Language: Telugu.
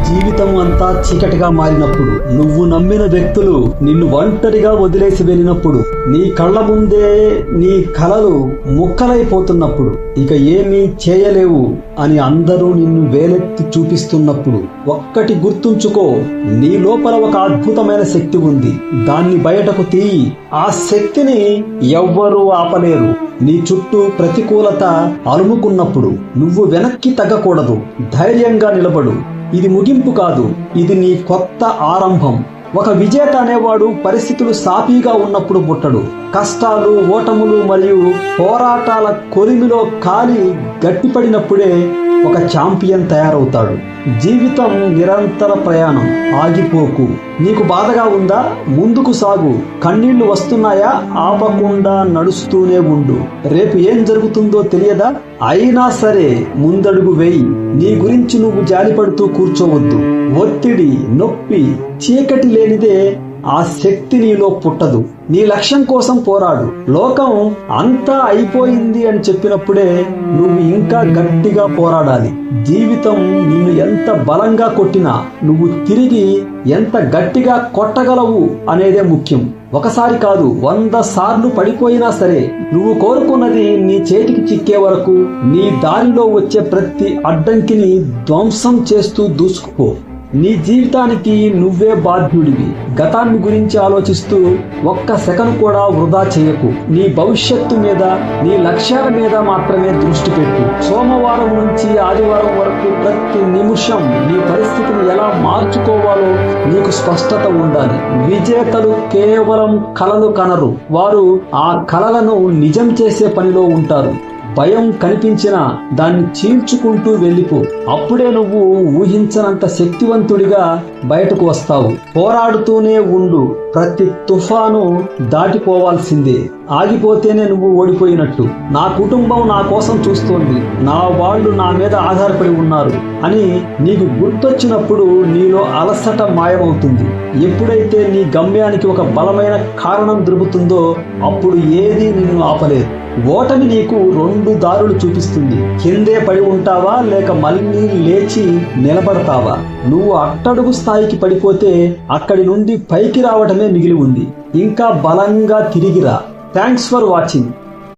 జీవితం అంతా చీకటిగా మారినప్పుడు, నువ్వు నమ్మిన వ్యక్తులు నిన్ను ఒంటరిగా వదిలేసి వెళ్ళినప్పుడు, నీ కళ్ళ ముందే నీ కలలు ముక్కలైపోతున్నప్పుడు, ఇక ఏమీ చేయలేవు అని అందరూ నిన్ను వేలెత్తి చూపిస్తున్నప్పుడు ఒక్కటి గుర్తుంచుకో, నీ లోపల ఒక అద్భుతమైన శక్తి ఉంది. దాన్ని బయటకు తీయి. ఆ శక్తిని ఎవ్వరూ ఆపలేరు. నీ చుట్టూ ప్రతికూలత అలుముకున్నప్పుడు నువ్వు వెనక్కి తగ్గకూడదు. ధైర్యంగా నిలబడు. ఇది ముగింపు కాదు, ఇది నీ కొత్త ఆరంభం. ఒక విజేత అనేవాడు పరిస్థితులు సాఫీగా ఉన్నప్పుడు పుట్టడు. కష్టాలు, ఓటములు మరియు పోరాటాల కొలిమిలో కాలి గట్టిపడినప్పుడే ఒక ఛాంపియన్ తయారవుతాడు. జీవితం నిరంతర ప్రయాణం. ఆగిపోకు. నీకు బాధగా ఉందా? ముందుకు సాగు. కన్నీళ్లు వస్తున్నాయా? ఆపకుండా నడుస్తూనే ఉండు. రేపు ఏం జరుగుతుందో తెలియదా? అయినా సరే ముందడుగు వేయి. నీ గురించి నువ్వు జాలిపడుతూ కూర్చోవద్దు. ఒత్తిడి, నొప్పి, చీకటి లేనిదే ఆ శక్తి నీలో పుట్టదు. నీ లక్ష్యం కోసం పోరాడు. లోకం అంతా అయిపోయింది అని చెప్పినప్పుడే నువ్వు ఇంకా గట్టిగా పోరాడాలి. జీవితం నిన్ను ఎంత బలంగా కొట్టినా నువ్వు తిరిగి ఎంత గట్టిగా కొట్టగలవు అనేదే ముఖ్యం. ఒకసారి కాదు, 100 సార్లు పడిపోయినా సరే నువ్వు కోరుకున్నది నీ చేతికి చిక్కే వరకు నీ దారిలో వచ్చే ప్రతి అడ్డంకిని ధ్వంసం చేస్తూ దూసుకుపో. నీ జీవితానికి నువ్వే బాధ్యుడివి. గతాన్ని గురించి ఆలోచిస్తూ ఒక్క సెకను కూడా వృధా చేయకు. నీ భవిష్యత్తు మీద, నీ లక్ష్యాల మీద మాత్రమే దృష్టి పెట్టు. సోమవారం నుంచి ఆదివారం వరకు ప్రతి నిమిషం నీ పరిస్థితిని ఎలా మార్చుకోవాలో నీకు స్పష్టత ఉండాలి. విజేతలు కేవలం కలలు కనరు, వారు ఆ కలలను నిజం చేసే పనిలో ఉంటారు. భయం కనిపించినా దాన్ని చీల్చుకుంటూ వెళ్ళిపో. అప్పుడే నువ్వు ఊహించనంత శక్తివంతుడిగా బయటకు వస్తావు. పోరాడుతూనే ఉండు. ప్రతి తుఫాను దాటిపోవాల్సిందే. ఆగిపోతేనే నువ్వు ఓడిపోయినట్టు. నా కుటుంబం నా కోసం చూస్తోంది, నా వాళ్ళు నా మీద ఆధారపడి ఉన్నారు అని నీకు గుర్తొచ్చినప్పుడు నీలో అలసట మాయమవుతుంది. ఎప్పుడైతే నీ గమ్యానికి ఒక బలమైన కారణం దొరుకుతుందో అప్పుడు ఏదీ నిన్ను ఆపలేదు. ఓటమి నీకు 2 దారులు చూపిస్తుంది. కిందే పడి ఉంటావా లేక మళ్ళీ లేచి నిలబడతావా? నువ్వు అట్టడుగు స్థాయికి పడిపోతే అక్కడి నుండి పైకి రావటమే మిగిలి ఉంది. ఇంకా బలంగా తిరిగిరా. Thanks for watching.